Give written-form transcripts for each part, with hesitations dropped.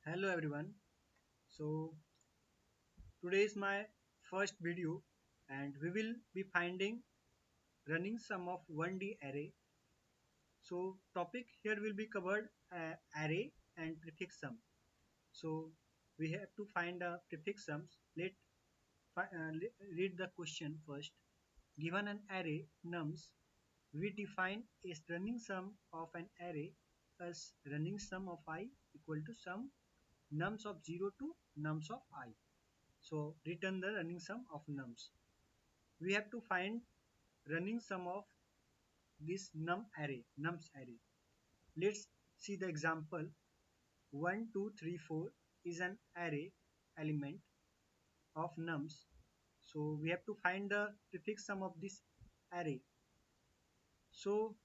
Hello everyone. So today is my first video and we will be finding running sum of 1D array. So topic here will be covered array and prefix sum. So we have to find the prefix sums. Read the question first. Given an array nums, we define a running sum of an array as running sum of I equal to sum nums of 0 to nums of I. So return the running sum of nums. We have to find running sum of this nums array. Let's see the example. 1, 2, 3, 4 is an array element of nums. So we have to find the prefix sum of this array. So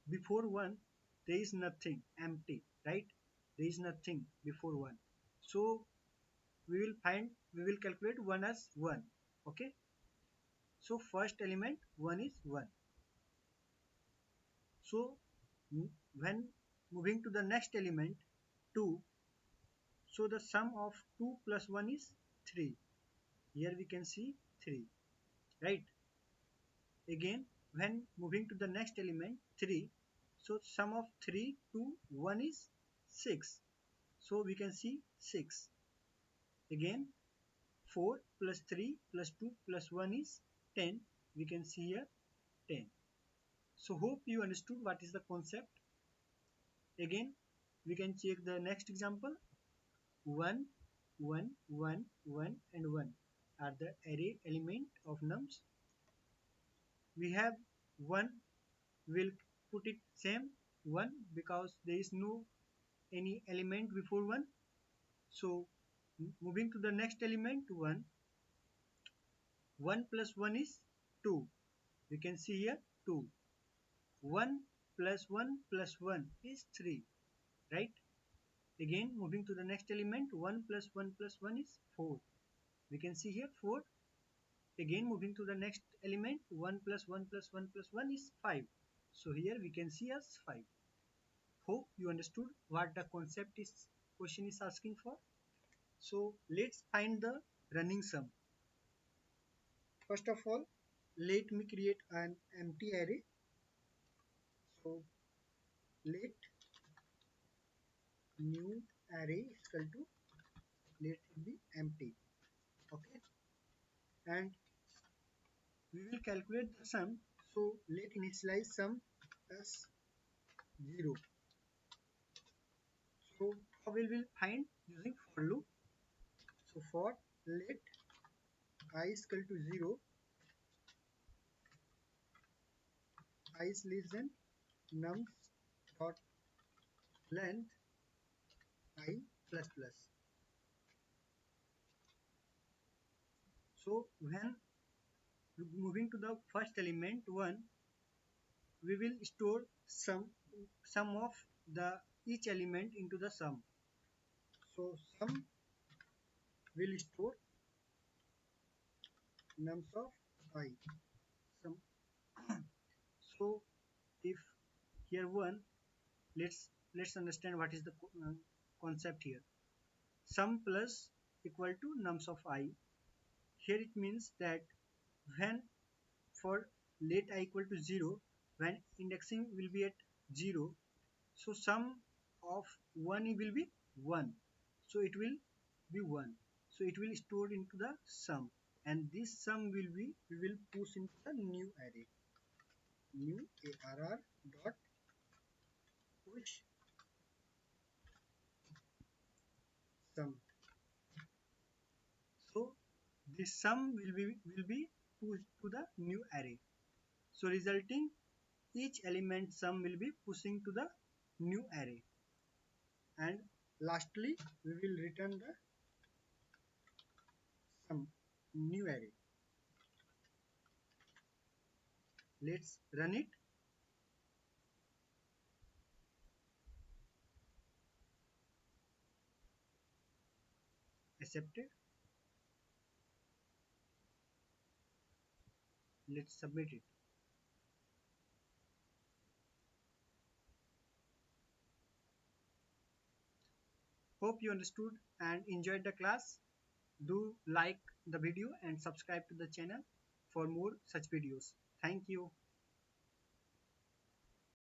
before 1 there is nothing, empty, right? There is nothing before 1. So we will calculate 1 as 1. Okay. So first element 1 is 1. So when moving to the next element 2, so the sum of 2 plus 1 is 3. Here we can see 3, right? Again when moving to the next element 3, so sum of 3 to 1 is 6. So we can see 6. Again 4 plus 3 plus 2 plus 1 is 10. We can see here 10. So hope you understood what is the concept. Again we can check the next example. 1, 1, 1, 1 and 1 are the array element of nums. We have 1, we'll put it same 1 because there is no any element before 1. So moving to the next element 1, 1 plus 1 is 2. We can see here 2. 1 plus 1 plus 1 is 3, right? Again moving to the next element 1 plus 1 plus 1 is 4. We can see here 4. Again moving to the next element 1 plus 1 plus 1 plus 1 is 5. So here we can see as 5. Hope you understood what the concept is question is asking for. So let's find the running sum. First of all, let me create an empty array. So let new array is equal to let it be empty. Okay, and we will calculate the sum. So let initialize sum as 0. So how will we find using for loop? So for let I is equal to 0, I is less than nums dot length I plus plus. So when moving to the first element 1, we will store sum of the each element into the sum. So sum will store nums of I. Sum. So if here 1, let's understand what is the concept here. Sum plus equal to nums of I. Here it means that when for let I equal to 0, when indexing will be at 0, so sum of 1 will be 1. So it will be 1. So it will store into the sum, and this sum will be we will push into the new array. New arr dot push sum. So this sum will be pushed to the new array. So resulting each element sum will be pushing to the new array, and lastly we will return the sum new array. Let's run it. Accepted. Let's submit it. Hope you understood and enjoyed the class. Do like the video and subscribe to the channel for more such videos. Thank you.